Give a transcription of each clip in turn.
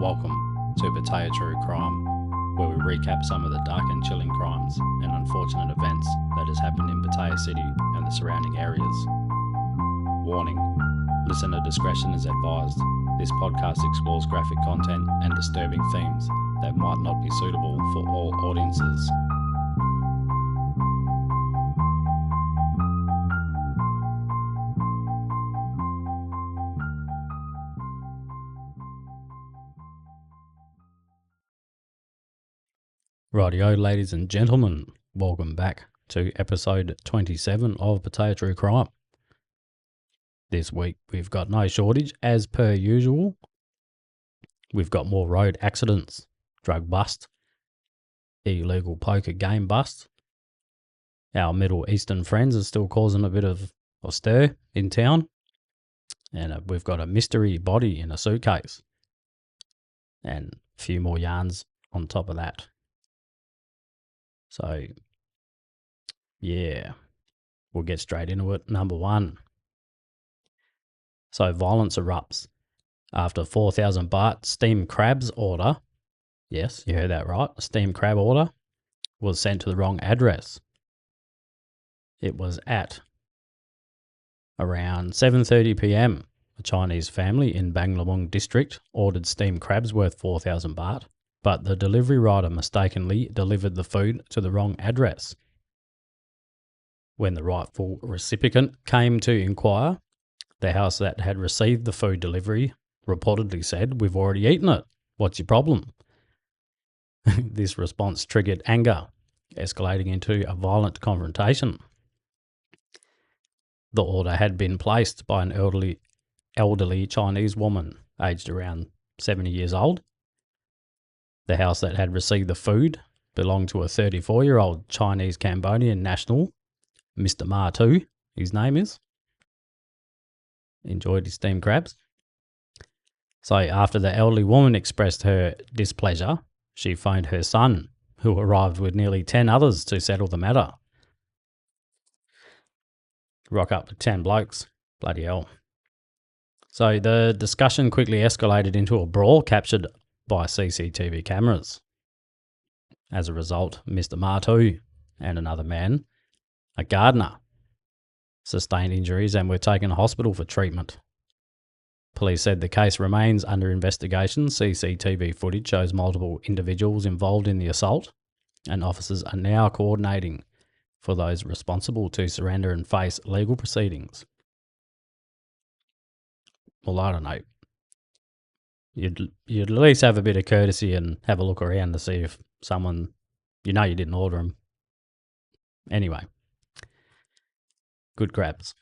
Welcome to Pattaya True Crime, where we recap some of the dark and chilling crimes and unfortunate events that has happened in Pattaya City and the surrounding areas. Warning, listener discretion is advised. This podcast explores graphic content and disturbing themes that might not be suitable for all audiences. Rightio, ladies and gentlemen, welcome back to episode 27 of Pattaya True Crime. This week we've got no shortage, as per usual. We've got more road accidents, drug bust, illegal poker game bust. Our Middle Eastern friends are still causing a bit of a stir in town. And we've got a mystery body in a suitcase. And a few more yarns on top of that. So, yeah, we'll get straight into it. Number one. So, violence erupts after 4,000 baht steamed crabs order. Yes, you heard that right. A steamed crab order was sent to the wrong address. It was at around 7:30 p.m. A Chinese family in Banglamung district ordered steamed crabs worth 4,000 baht. But the delivery rider mistakenly delivered the food to the wrong address. When the rightful recipient came to inquire, the house that had received the food delivery reportedly said, "We've already eaten it. What's your problem?" This response triggered anger, escalating into a violent confrontation. The order had been placed by an elderly Chinese woman aged around 70 years old. The house that had received the food belonged to a 34-year-old Chinese Cambodian national, Mr. Ma Tu, his name is. Enjoyed his steamed crabs. So after the elderly woman expressed her displeasure, she phoned her son, who arrived with nearly 10 others to settle the matter. Rock up to 10 blokes. Bloody hell. So the discussion quickly escalated into a brawl captured by CCTV cameras. As a result, Mr. Martu and another man, a gardener, sustained injuries and were taken to hospital for treatment. Police said the case remains under investigation. CCTV footage shows multiple individuals involved in the assault, and officers are now coordinating for those responsible to surrender and face legal proceedings. Well, I don't know. You'd at least have a bit of courtesy and have a look around to see if someone, you didn't order them. Anyway, good crabs.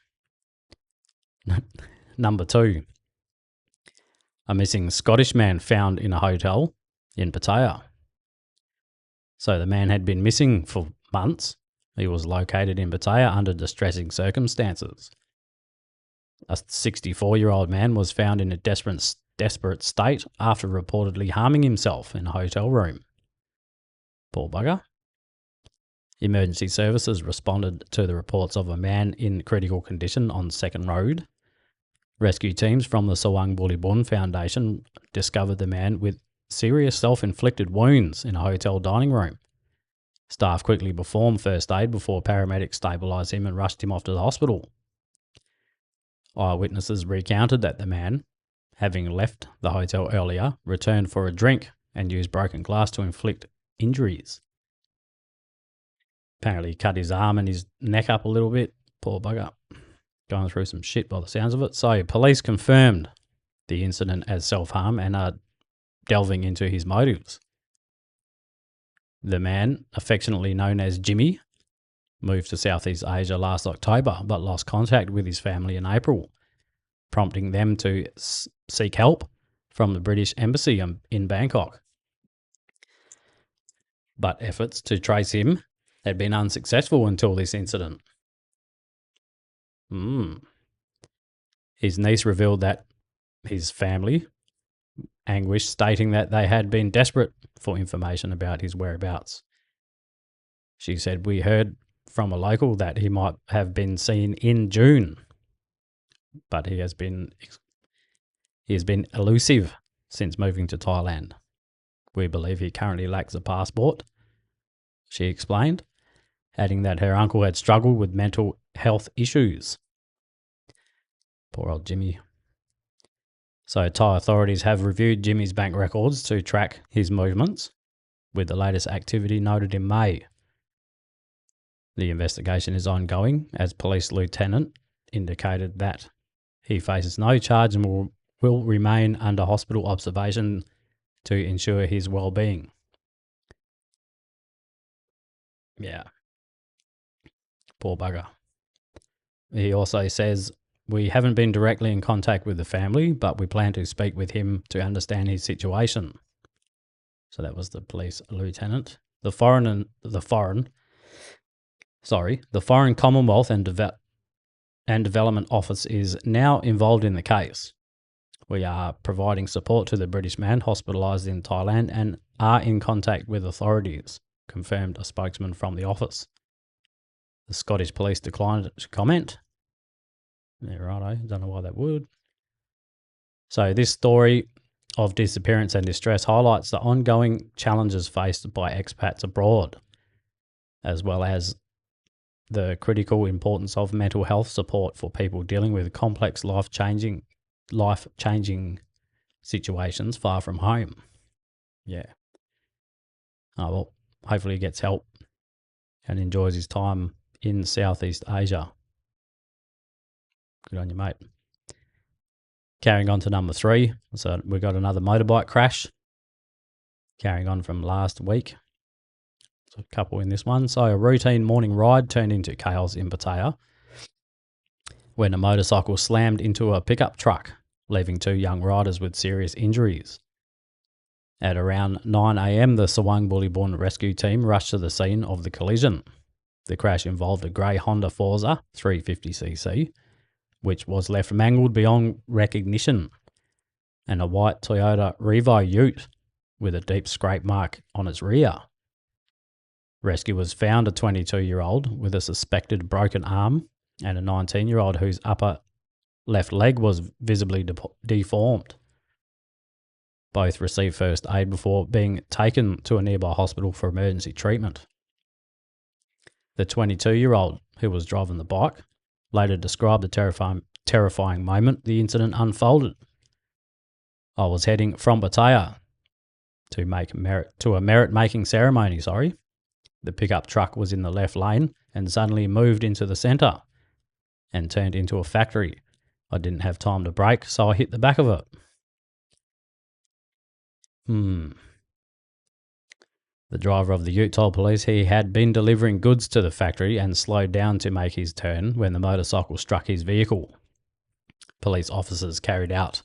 Number two, a missing Scottish man found in a hotel in Pattaya. So the man had been missing for months. He was located in Pattaya under distressing circumstances. A 64-year-old man was found in a desperate state after reportedly harming himself in a hotel room. Poor bugger. Emergency services responded to the reports of a man in critical condition on Second Road. Rescue teams from the Sawang Bulibun Foundation discovered the man with serious self-inflicted wounds in a hotel dining room. Staff quickly performed first aid before paramedics stabilised him and rushed him off to the hospital. Eyewitnesses recounted that the man, having left the hotel earlier, returned for a drink and used broken glass to inflict injuries. Apparently he cut his arm and his neck up a little bit. Poor bugger. Going through some shit by the sounds of it. So police confirmed the incident as self-harm and are delving into his motives. The man, affectionately known as Jimmy, moved to Southeast Asia last October but lost contact with his family in April, prompting them to seek help from the British Embassy in Bangkok. But efforts to trace him had been unsuccessful until this incident. His niece revealed that his family anguished, stating that they had been desperate for information about his whereabouts. She said, "We heard from a local that he might have been seen in June, but he has been elusive since moving to Thailand. We believe he currently lacks a passport, she explained, adding that her uncle had struggled with mental health issues. Poor old Jimmy. So Thai authorities have reviewed Jimmy's bank records to track his movements, with the latest activity noted in May. The investigation is ongoing, as police lieutenant indicated that he faces no charge and will remain under hospital observation to ensure his well-being. Yeah. Poor bugger. He also says, we haven't been directly in contact with the family, but we plan to speak with him to understand his situation. So that was the police lieutenant. The Foreign Commonwealth and Development Office is now involved in the case. We are providing support to the British man hospitalised in Thailand and are in contact with authorities, confirmed a spokesman from the office. The Scottish police declined to comment. Yeah, righto. Don't know why that would. So this story of disappearance and distress highlights the ongoing challenges faced by expats abroad, as well as the critical importance of mental health support for people dealing with complex life-changing situations far from home. Yeah. Oh, well, hopefully he gets help and enjoys his time in Southeast Asia. Good on you, mate. Carrying on to number 3. So we got another motorbike crash. Carrying on from last week. So a couple in this one. So a routine morning ride turned into chaos in Pattaya when a motorcycle slammed into a pickup truck, leaving 2 young riders with serious injuries. At around 9 a.m, the Sawang Bullyborn rescue team rushed to the scene of the collision. The crash involved a grey Honda Forza 350cc, which was left mangled beyond recognition, and a white Toyota Revo ute with a deep scrape mark on its rear. Rescuers found a 22-year-old with a suspected broken arm and a 19-year-old whose upper left leg was visibly deformed. Both received first aid before being taken to a nearby hospital for emergency treatment. The 22-year-old, who was driving the bike, later described the terrifying moment the incident unfolded. I was heading from Pattaya to a merit-making ceremony. The pickup truck was in the left lane and suddenly moved into the centre and turned into a factory. I didn't have time to brake, so I hit the back of it. The driver of the ute told police he had been delivering goods to the factory and slowed down to make his turn when the motorcycle struck his vehicle. Police officers carried out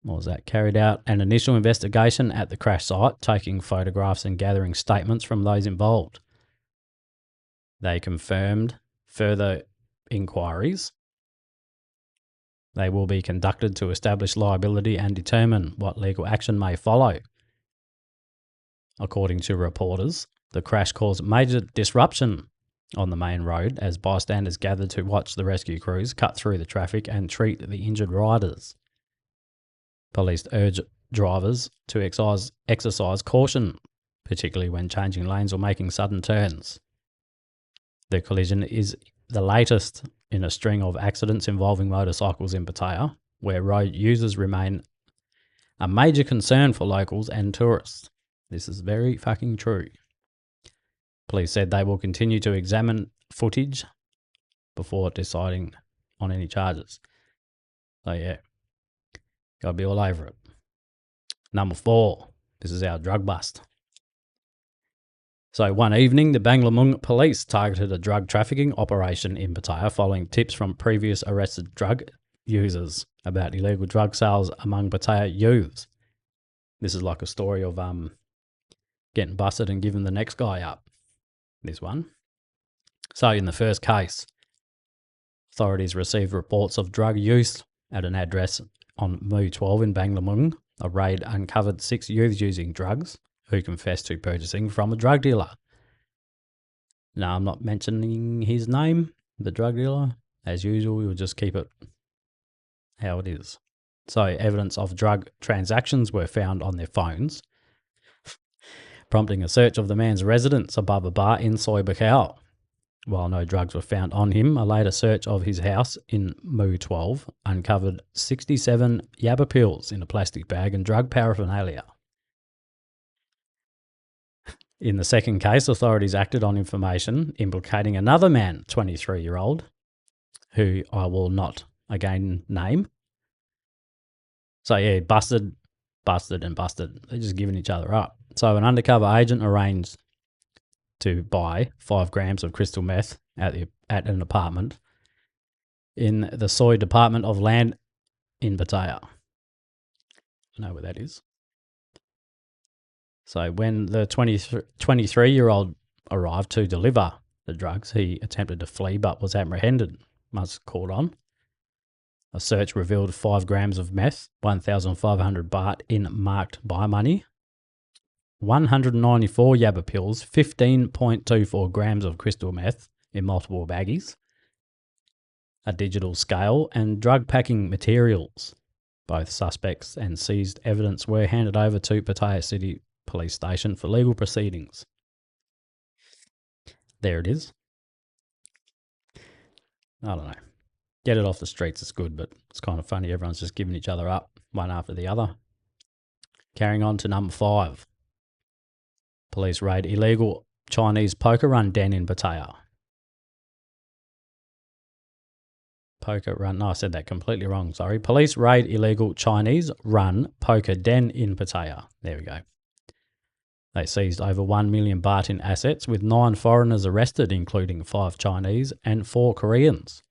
an initial investigation at the crash site, taking photographs and gathering statements from those involved. They confirmed further inquiries. They will be conducted to establish liability and determine what legal action may follow. According to reporters, the crash caused major disruption on the main road as bystanders gathered to watch the rescue crews cut through the traffic and treat the injured riders. Police urge drivers to exercise caution, particularly when changing lanes or making sudden turns. The collision is the latest in a string of accidents involving motorcycles in Pattaya, where road users remain a major concern for locals and tourists. This is very fucking true. Police said they will continue to examine footage before deciding on any charges. So yeah, gotta be all over it. Number 4, this is our drug bust. So one evening, the Banglamung police targeted a drug trafficking operation in Pattaya following tips from previous arrested drug users about illegal drug sales among Pattaya youths. This is like a story of getting busted and giving the next guy up. This one. So in the first case, authorities received reports of drug use at an address on Mu 12 in Banglamung. A raid uncovered 6 youths using drugs who confessed to purchasing from a drug dealer. Now, I'm not mentioning his name, the drug dealer. As usual, we'll just keep it how it is. So evidence of drug transactions were found on their phones, prompting a search of the man's residence above a bar in Soi Buakhao. While no drugs were found on him, a later search of his house in Mu 12 uncovered 67 yabba pills in a plastic bag and drug paraphernalia. In the second case, authorities acted on information implicating another man, 23-year-old, who I will not again name. So yeah, busted. They're just giving each other up. So an undercover agent arranged to buy 5 grams of crystal meth at an apartment in the Soi Department of Land in Pattaya. I know where that is. So when the 23-year-old arrived to deliver the drugs, he attempted to flee but was apprehended. Was caught on. A search revealed 5 grams of meth, 1,500 baht in marked buy money, 194 yabba pills, 15.24 grams of crystal meth in multiple baggies, a digital scale, and drug packing materials. Both suspects and seized evidence were handed over to Pattaya City Police Station for legal proceedings. There it is. I don't know. Get it off the streets is good, but it's kind of funny. Everyone's just giving each other up, one after the other. Carrying on to number 5. Police raid illegal Chinese poker run den in Pattaya. No, I said that completely wrong, sorry. Police raid illegal Chinese run poker den in Pattaya. There we go. They seized over 1 million baht in assets, with 9 foreigners arrested, including 5 Chinese and 4 Koreans.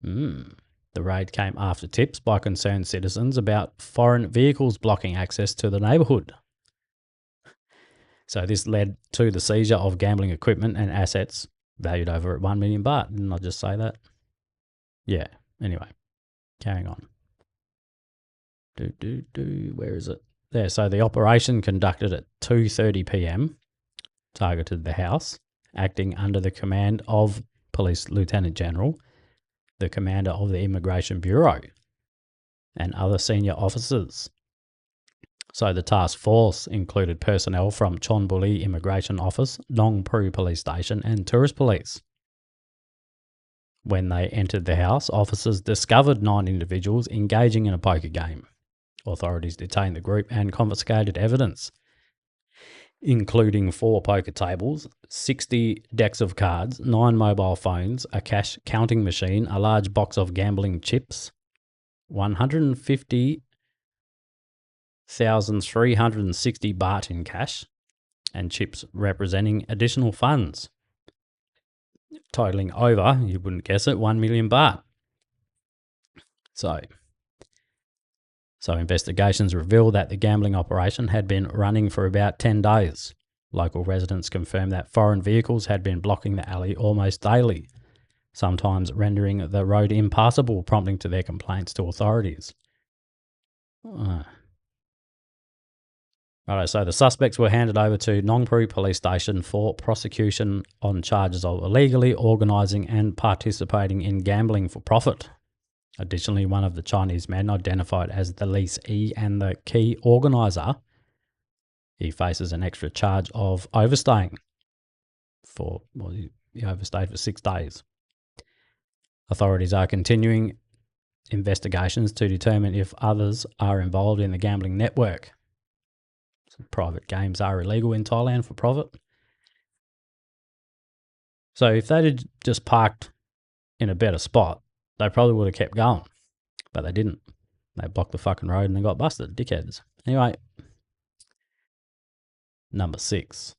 The raid came after tips by concerned citizens about foreign vehicles blocking access to the neighbourhood. So this led to the seizure of gambling equipment and assets valued over 1 million baht. Didn't I just say that? Yeah. Anyway, carrying on. Where is it? There. So the operation, conducted at 2:30 p.m, targeted the house, acting under the command of Police Lieutenant General, the commander of the Immigration Bureau, and other senior officers. So the task force included personnel from Chonburi Immigration Office, Nong Pru Police Station, and Tourist Police. When they entered the house, officers discovered 9 individuals engaging in a poker game. Authorities detained the group and confiscated evidence, including 4 poker tables, 60 decks of cards, 9 mobile phones, a cash counting machine, a large box of gambling chips, 150,360 baht in cash, and chips representing additional funds, totaling over, you wouldn't guess it, 1 million baht. So investigations revealed that the gambling operation had been running for about 10 days. Local residents confirmed that foreign vehicles had been blocking the alley almost daily, sometimes rendering the road impassable, prompting to their complaints to authorities. Righto, so the suspects were handed over to Nong Pru Police Station for prosecution on charges of illegally organising and participating in gambling for profit. Additionally, one of the Chinese men, identified as the leasee and the key organiser, he faces an extra charge of overstaying. He overstayed for 6 days. Authorities are continuing investigations to determine if others are involved in the gambling network. So private games are illegal in Thailand for profit. So if they had just parked in a better spot, they probably would have kept going, but they didn't. They blocked the fucking road and they got busted, dickheads. Anyway, number 6.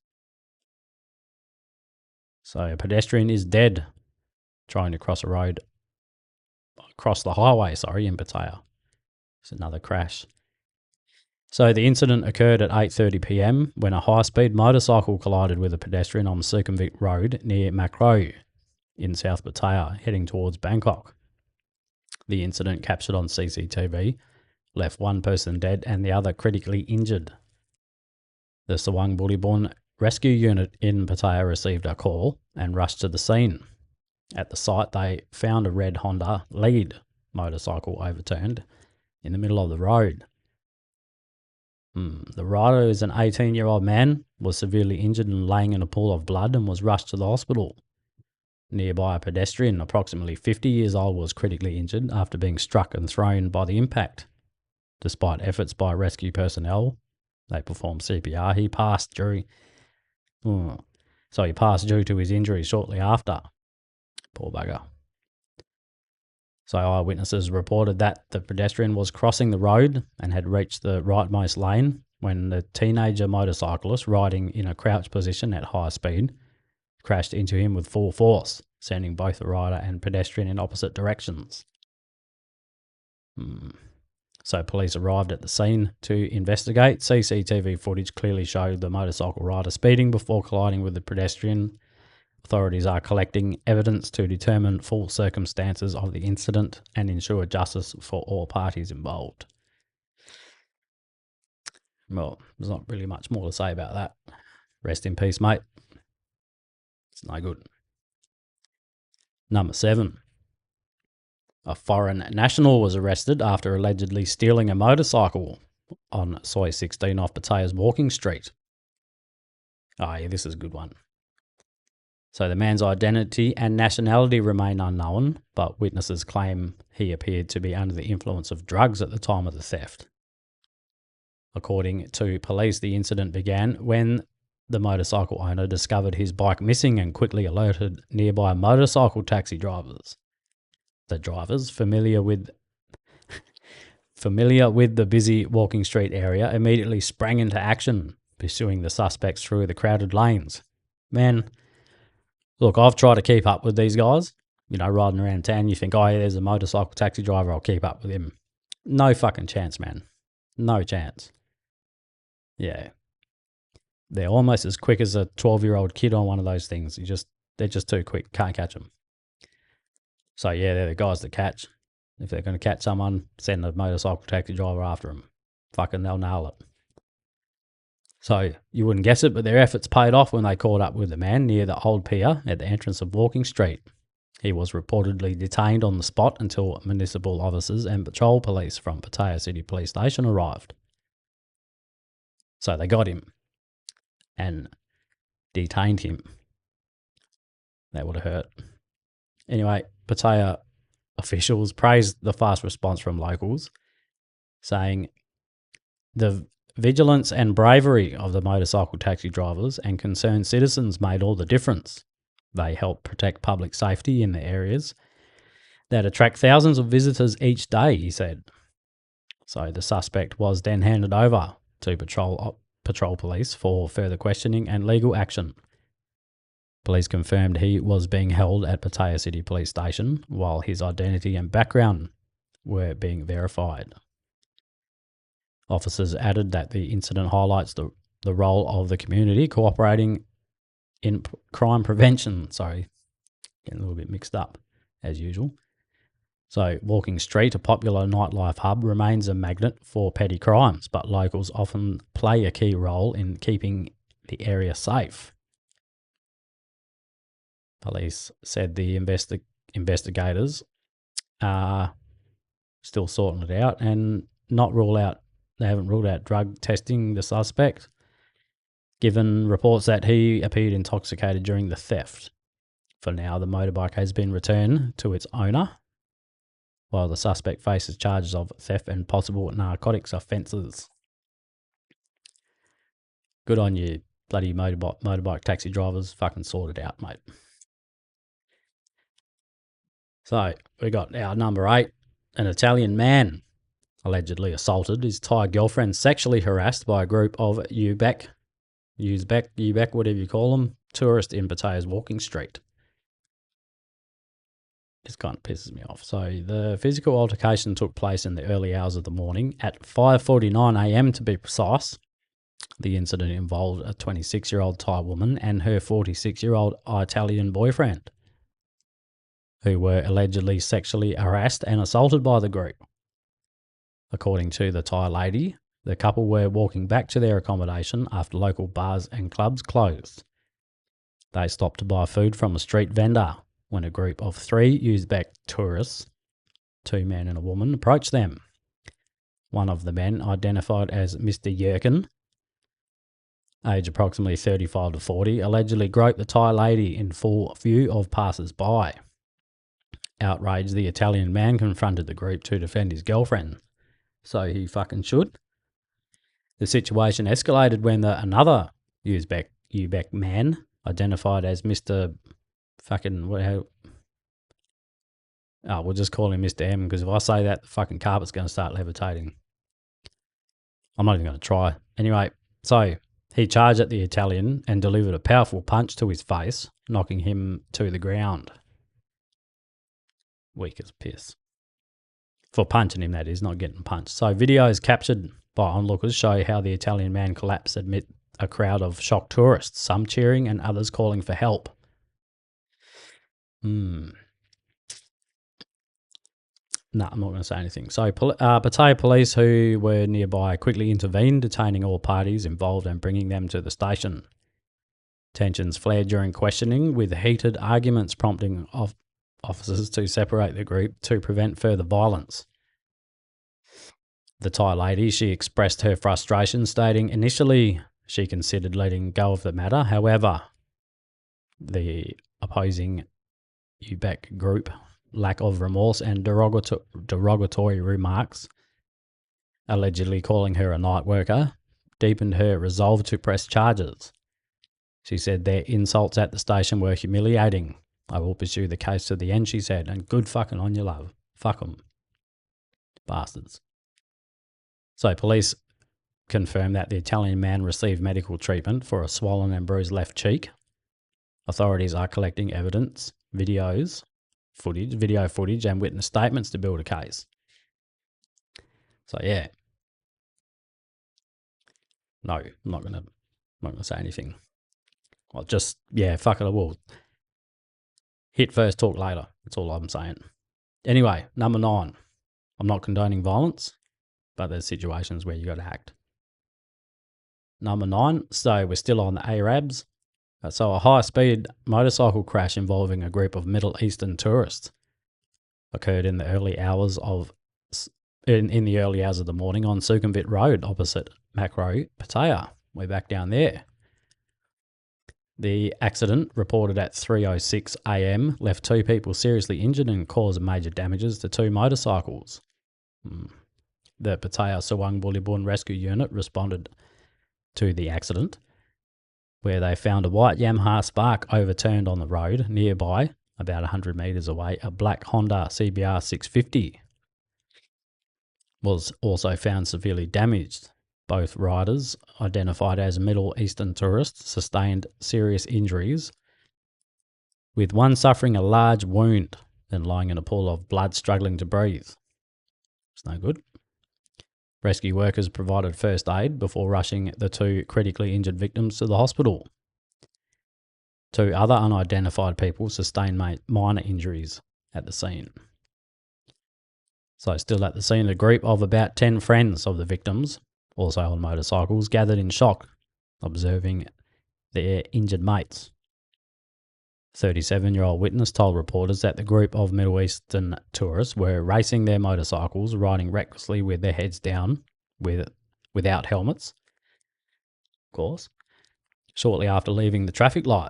So a pedestrian is dead trying to cross the highway, in Pattaya. It's another crash. So the incident occurred at 8:30 p.m. when a high-speed motorcycle collided with a pedestrian on Sukhumvit Road near Makro in South Pattaya, heading towards Bangkok. The incident, captured on CCTV, left 1 person dead and the other critically injured. The Sawang Buliborn Rescue Unit in Pattaya received a call and rushed to the scene. At the site, they found a red Honda lead motorcycle overturned in the middle of the road. The rider, who is an 18-year-old man, was severely injured and laying in a pool of blood and was rushed to the hospital. Nearby, a pedestrian, approximately 50 years old, was critically injured after being struck and thrown by the impact. Despite efforts by rescue personnel, they performed CPR. He passed due to his injuries shortly after. Poor bugger. So eyewitnesses reported that the pedestrian was crossing the road and had reached the rightmost lane when the teenager motorcyclist, riding in a crouched position at high speed, crashed into him with full force, sending both the rider and pedestrian in opposite directions. So police arrived at the scene to investigate. CCTV footage clearly showed the motorcycle rider speeding before colliding with the pedestrian. Authorities are collecting evidence to determine full circumstances of the incident and ensure justice for all parties involved. Well, there's not really much more to say about that. Rest in peace, mate. It's no good. Number 7. A foreign national was arrested after allegedly stealing a motorcycle on Soi 16 off Pattaya's Walking Street. Oh yeah, this is a good one. So the man's identity and nationality remain unknown, but witnesses claim he appeared to be under the influence of drugs at the time of the theft. According to police, the incident began when the motorcycle owner discovered his bike missing and quickly alerted nearby motorcycle taxi drivers. The drivers, familiar with the busy Walking Street area, immediately sprang into action, pursuing the suspects through the crowded lanes. Man, look, I've tried to keep up with these guys. You know, riding around town, you think, oh, yeah, there's a motorcycle taxi driver, I'll keep up with him. No fucking chance, man. No chance. Yeah. They're almost as quick as a 12-year-old kid on one of those things. They're just too quick. Can't catch them. So, yeah, they're the guys that catch. If they're going to catch someone, send a motorcycle taxi driver after them. Fucking they'll nail it. So, you wouldn't guess it, but their efforts paid off when they caught up with the man near the old pier at the entrance of Walking Street. He was reportedly detained on the spot until municipal officers and patrol police from Pattaya City Police Station arrived. So, they got him and detained him. That would have hurt. Anyway, Pattaya officials praised the fast response from locals, saying the vigilance and bravery of the motorcycle taxi drivers and concerned citizens made all the difference. They help protect public safety in the areas that attract thousands of visitors each day, he said. So the suspect was then handed over to patrol police for further questioning and legal action. Police confirmed he was being held at Pattaya City Police Station while his identity and background were being verified. Officers added that the incident highlights the role of the community cooperating in crime prevention. Sorry, getting a little bit mixed up as usual. So Walking Street, a popular nightlife hub, remains a magnet for petty crimes, but locals often play a key role in keeping the area safe. Police said the investigators are still sorting it out and they haven't ruled out drug testing the suspect, given reports that he appeared intoxicated during the theft. For now, the motorbike has been returned to its owner, while the suspect faces charges of theft and possible narcotics offences. Good on you, bloody motorbike taxi drivers. Fucking sort it out, mate. So, we got our number 8. An Italian man allegedly assaulted his Thai girlfriend, sexually harassed by a group of Uzbek, whatever you call them, tourists in Pattaya's Walking Street. This kind of pisses me off. So the physical altercation took place in the early hours of the morning at 5:49 a.m. to be precise. The incident involved a 26-year-old Thai woman and her 46-year-old Italian boyfriend, who were allegedly sexually harassed and assaulted by the group. According to the Thai lady, the couple were walking back to their accommodation after local bars and clubs closed. They stopped to buy food from a street vendor when a group of 3 Uzbek tourists, 2 men and a woman, approached them. One of the men, identified as Mr. Yerkin, age approximately 35 to 40, allegedly groped the Thai lady in full view of passers-by. Outraged, the Italian man confronted the group to defend his girlfriend. So he fucking should. The situation escalated when another Uzbek man, identified as Mr. fucking... we'll just call him Mr. M, because if I say that, the fucking carpet's going to start levitating. I'm not even going to try. Anyway, so he charged at the Italian and delivered a powerful punch to his face, knocking him to the ground. Weak as piss. For punching him, that is, not getting punched. So videos captured by onlookers show how the Italian man collapsed amid a crowd of shocked tourists, some cheering and others calling for help. No, I'm not going to say anything. So Pattaya police, who were nearby, quickly intervened, detaining all parties involved and bringing them to the station. Tensions flared during questioning, with heated arguments prompting officers to separate the group to prevent further violence. The Thai lady, she expressed her frustration, stating initially she considered letting go of the matter. However, the opposing Uzbek group lack of remorse and derogatory remarks, allegedly calling her a night worker, deepened her resolve to press charges. She said their insults at the station were humiliating. I will pursue the case to the end, she said, and good fucking on you, love. Fuck them. Bastards. So police confirmed that the Italian man received medical treatment for a swollen and bruised left cheek. Authorities are collecting evidence, video footage and witness statements to build a case. So yeah. No, I'm not gonna say anything. Well, just, fuck it, I will. Hit first, talk later. That's all I'm saying. Anyway, number 9. I'm not condoning violence, but there's situations where you got to act. Number 9, so we're still on the Arabs. So a high-speed motorcycle crash involving a group of Middle Eastern tourists occurred in the early hours of the morning on Sukhumvit Road opposite Macro, Pattaya. We're back down there. The accident, reported at 3:06 a.m, left 2 people seriously injured and caused major damages to 2 motorcycles. The Pattaya Sawang Bulibun Rescue Unit responded to the accident, where they found a white Yamaha Spark overturned on the road nearby, about 100 metres away. A black Honda CBR 650 was also found severely damaged. Both riders, identified as Middle Eastern tourists, sustained serious injuries, with one suffering a large wound and lying in a pool of blood struggling to breathe. It's no good. Rescue workers provided first aid before rushing the 2 critically injured victims to the hospital. 2 other unidentified people sustained minor injuries at the scene. So still at the scene, a group of about 10 friends of the victims, also on motorcycles, gathered in shock, observing their injured mates. 37-year-old witness told reporters that the group of Middle Eastern tourists were racing their motorcycles, riding recklessly with their heads down, without helmets, of course, shortly after leaving the traffic light.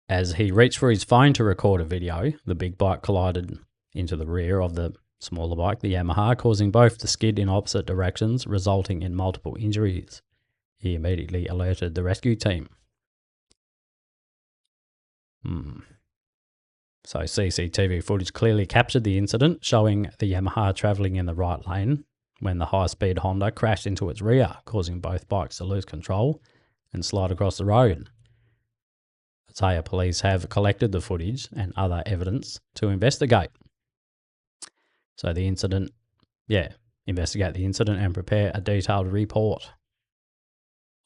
As he reached for his phone to record a video, the big bike collided into the rear of the smaller bike, the Yamaha, causing both to skid in opposite directions, resulting in multiple injuries. He immediately alerted the rescue team. So CCTV footage clearly captured the incident, showing the Yamaha travelling in the right lane when the high-speed Honda crashed into its rear, causing both bikes to lose control and slide across the road. Pattaya police have collected the footage and other evidence to investigate. So the incident, investigate the incident and prepare a detailed report.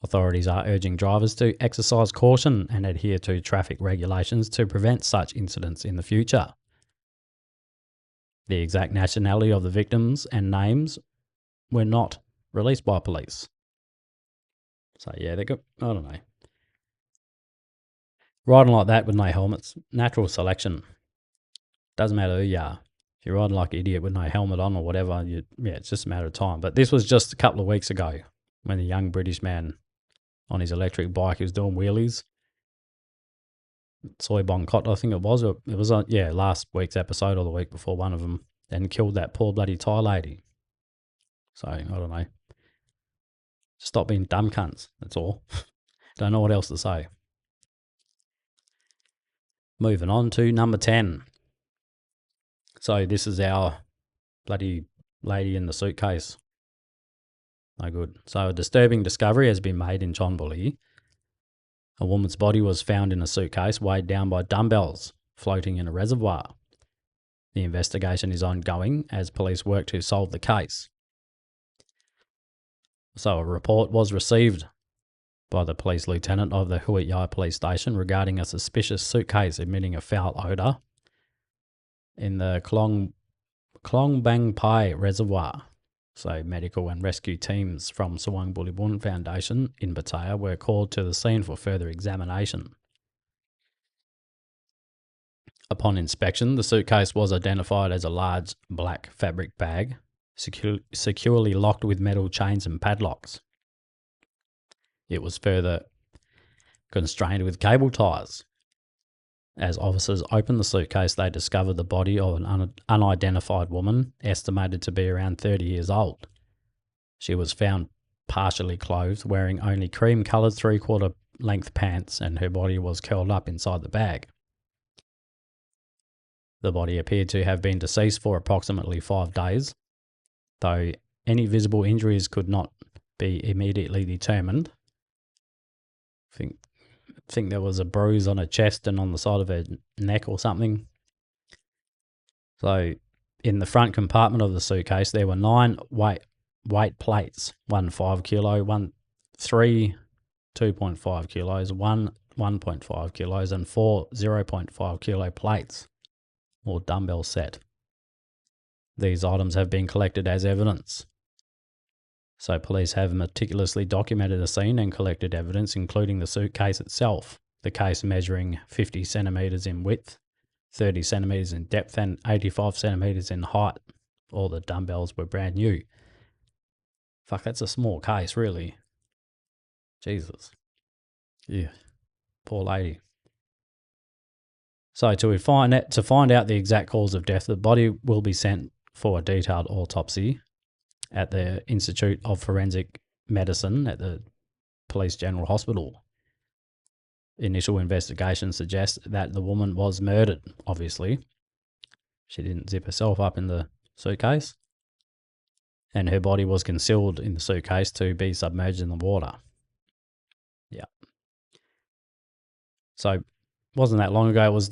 Authorities are urging drivers to exercise caution and adhere to traffic regulations to prevent such incidents in the future. The exact nationality of the victims and names were not released by police. So they got, I don't know. Riding like that with no helmets, natural selection. Doesn't matter who you are. If you're riding like an idiot with no helmet on or whatever, it's just a matter of time. But this was just a couple of weeks ago when the young British man on his electric bike, he was doing wheelies. Soy Bongkot, I think it was. It was last week's episode or the week before, one of them, and killed that poor bloody Thai lady. So, I don't know. Stop being dumb cunts, that's all. Don't know what else to say. Moving on to number 10. So this is our bloody lady in the suitcase. No good. So a disturbing discovery has been made in Chonburi. A woman's body was found in a suitcase weighed down by dumbbells floating in a reservoir. The investigation is ongoing as police work to solve the case. So a report was received by the police lieutenant of the Huat Yai police station regarding a suspicious suitcase emitting a foul odour in the Klong Bang Pai reservoir. So medical and rescue teams from Sawang Bulibun Foundation in Pattaya were called to the scene for further examination. Upon inspection, the suitcase was identified as a large black fabric bag, securely locked with metal chains and padlocks. It was further constrained with cable ties. As officers opened the suitcase, they discovered the body of an unidentified woman, estimated to be around 30 years old. She was found partially clothed, wearing only cream-coloured three-quarter length pants, and her body was curled up inside the bag. The body appeared to have been deceased for approximately 5 days, though any visible injuries could not be immediately determined. I think there was a bruise on her chest and on the side of her neck or something. So in the front compartment of the suitcase, there were 9 weight plates, 1 5 kilo, 3 2.5 kilos, 1 1.5 kilos, and 4 0.5 kilo plates or dumbbell set. These items have been collected as evidence. So police have meticulously documented the scene and collected evidence, including the suitcase itself, the case measuring 50 centimetres in width, 30 centimetres in depth, and 85 centimetres in height. All the dumbbells were brand new. Fuck, that's a small case, really. Jesus. Yeah, poor lady. So to find out the exact cause of death, the body will be sent for a detailed autopsy at the Institute of Forensic Medicine at the Police General Hospital. Initial investigation suggests that the woman was murdered, obviously. She didn't zip herself up in the suitcase. And her body was concealed in the suitcase to be submerged in the water. Yeah. So, wasn't that long ago, it was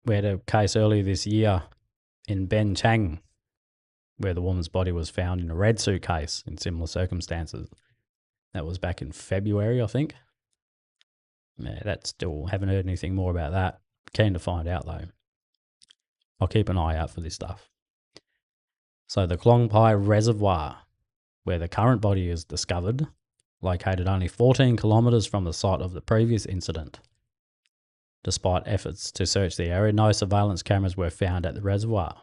we had a case earlier this year in Ben Chang where the woman's body was found in a red suitcase in similar circumstances. That was back in February, I think. Yeah, that's still, haven't heard anything more about that. Keen to find out though. I'll keep an eye out for this stuff. So the Klong Pai Reservoir, where the current body is discovered, located only 14 kilometres from the site of the previous incident. Despite efforts to search the area, no surveillance cameras were found at the reservoir.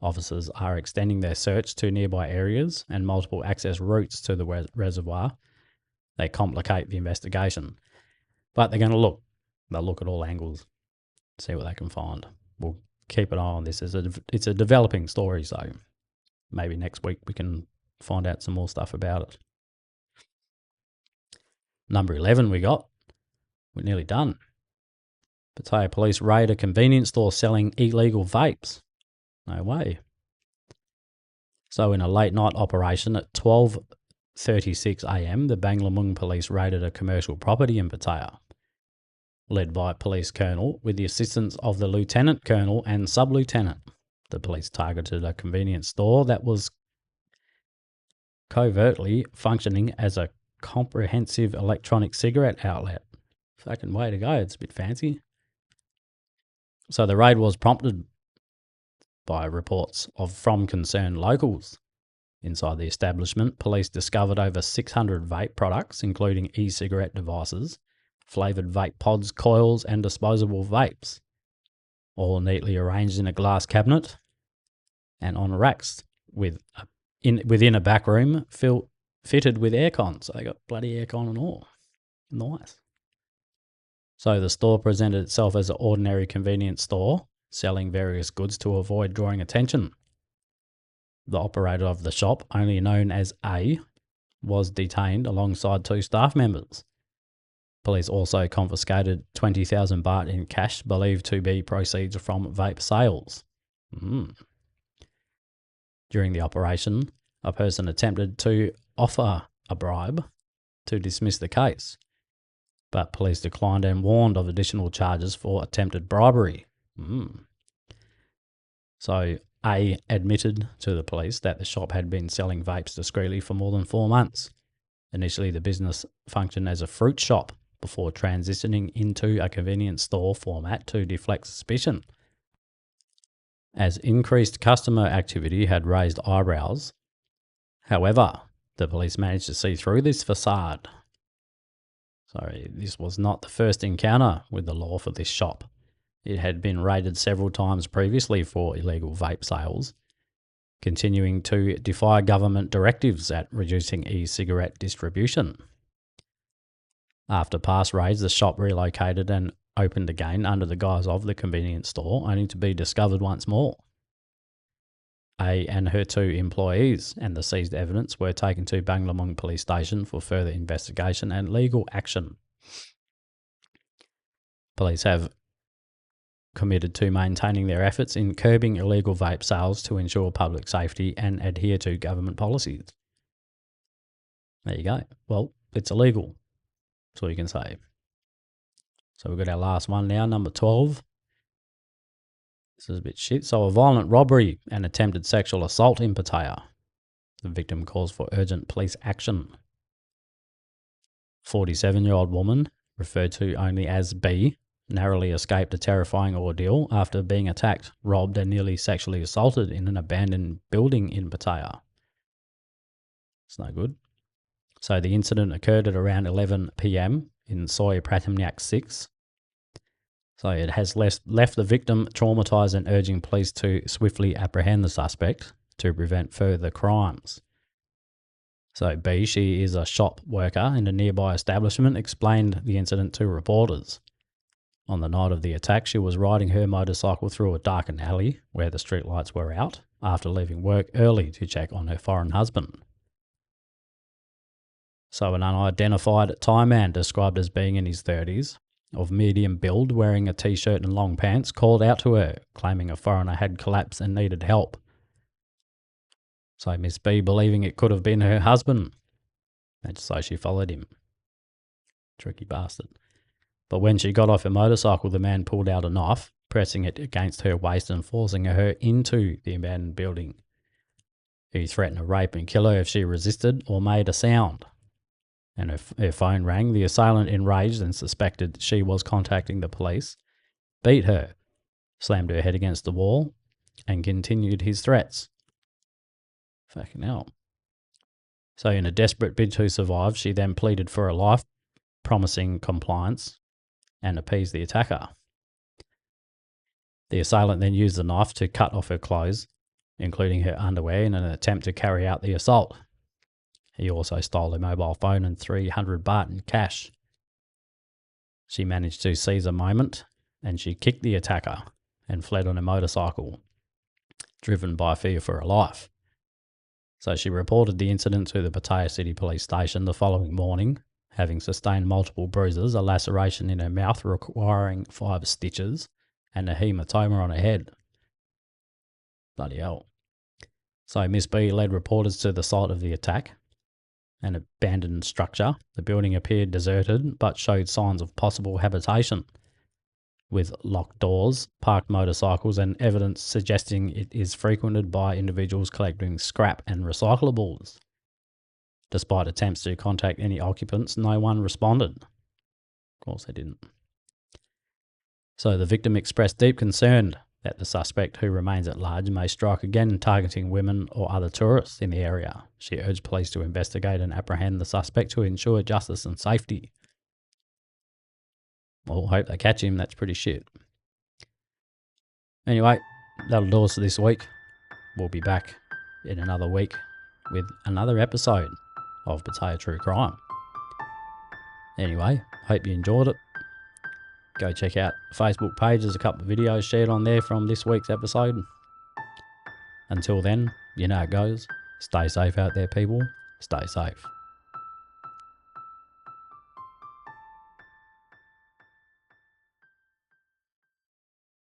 Officers are extending their search to nearby areas and multiple access routes to the reservoir. They complicate the investigation. But they're going to look. They'll look at all angles, see what they can find. We'll keep an eye on this. It's a developing story, so maybe next week we can find out some more stuff about it. Number 11 we're nearly done. Pattaya police raid a convenience store selling illegal vapes. No way. So in a late night operation at 12:36 a.m, the Banglamung police raided a commercial property in Pattaya, led by a police colonel with the assistance of the lieutenant colonel and sub-lieutenant. The police targeted a convenience store that was covertly functioning as a comprehensive electronic cigarette outlet. Fucking way to go, it's a bit fancy. So the raid was prompted by reports from concerned locals. Inside the establishment, police discovered over 600 vape products, including e-cigarette devices, flavoured vape pods, coils, and disposable vapes. all neatly arranged in a glass cabinet and on racks within a back room fitted with aircon. So they got bloody aircon and all. Nice. So the store presented itself as an ordinary convenience store, selling various goods to avoid drawing attention. The operator of the shop, only known as A, was detained alongside 2 staff members. Police also confiscated 20,000 baht in cash believed to be proceeds from vape sales. During the operation, a person attempted to offer a bribe to dismiss the case, but police declined and warned of additional charges for attempted bribery. So A admitted to the police that the shop had been selling vapes discreetly for more than 4 months. Initially, the business functioned as a fruit shop before transitioning into a convenience store format to deflect suspicion. As increased customer activity had raised eyebrows, however, the police managed to see through this facade. Sorry, this was not the first encounter with the law for this shop. It had been raided several times previously for illegal vape sales, continuing to defy government directives at reducing e-cigarette distribution. After past raids, the shop relocated and opened again under the guise of the convenience store, only to be discovered once more. A and her 2 employees and the seized evidence were taken to Banglamung Police Station for further investigation and legal action. Police have committed to maintaining their efforts in curbing illegal vape sales to ensure public safety and adhere to government policies. There you go. Well, it's illegal. That's all you can say. So we've got our last one now, number 12. This is a bit shit. So a violent robbery and attempted sexual assault in Pattaya. The victim calls for urgent police action. 47-year-old woman, referred to only as B, narrowly escaped a terrifying ordeal after being attacked, robbed and nearly sexually assaulted in an abandoned building in Pattaya. It's no good. So the incident occurred at around 11 p.m. in Soy Pratamnyak 6. So it has left the victim traumatised and urging police to swiftly apprehend the suspect to prevent further crimes. So B, she is a shop worker in a nearby establishment, explained the incident to reporters. On the night of the attack, she was riding her motorcycle through a darkened alley where the streetlights were out after leaving work early to check on her foreign husband. So an unidentified Thai man described as being in his 30s, of medium build, wearing a t-shirt and long pants, called out to her, claiming a foreigner had collapsed and needed help. So Miss B, believing it could have been her husband, and so she followed him. Tricky bastard. But when she got off her motorcycle, the man pulled out a knife, pressing it against her waist and forcing her into the abandoned building. He threatened to rape and kill her if she resisted or made a sound. And her phone rang. The assailant, enraged and suspected she was contacting the police, beat her, slammed her head against the wall, and continued his threats. Fucking hell. So in a desperate bid to survive, she then pleaded for her life, promising compliance and appease the attacker. The assailant then used the knife to cut off her clothes, including her underwear, in an attempt to carry out the assault. He also stole her mobile phone and 300 baht in cash. She managed to seize a moment and she kicked the attacker and fled on a motorcycle, driven by fear for her life. So she reported the incident to the Pattaya City Police Station the following morning, having sustained multiple bruises, a laceration in her mouth requiring 5 stitches, and a hematoma on her head. Bloody hell. So Miss B led reporters to the site of the attack, an abandoned structure. The building appeared deserted but showed signs of possible habitation, with locked doors, parked motorcycles, and evidence suggesting it is frequented by individuals collecting scrap and recyclables. Despite attempts to contact any occupants, no one responded. Of course they didn't. So the victim expressed deep concern that the suspect, who remains at large, may strike again, targeting women or other tourists in the area. She urged police to investigate and apprehend the suspect to ensure justice and safety. Well, hope they catch him. That's pretty shit. Anyway, that'll do us this week. We'll be back in another week with another episode of Pattaya True Crime. Anyway, hope you enjoyed it. Go check out the Facebook page. There's a couple of videos shared on there from this week's episode. Until then, you know how it goes. Stay safe out there, people. Stay safe.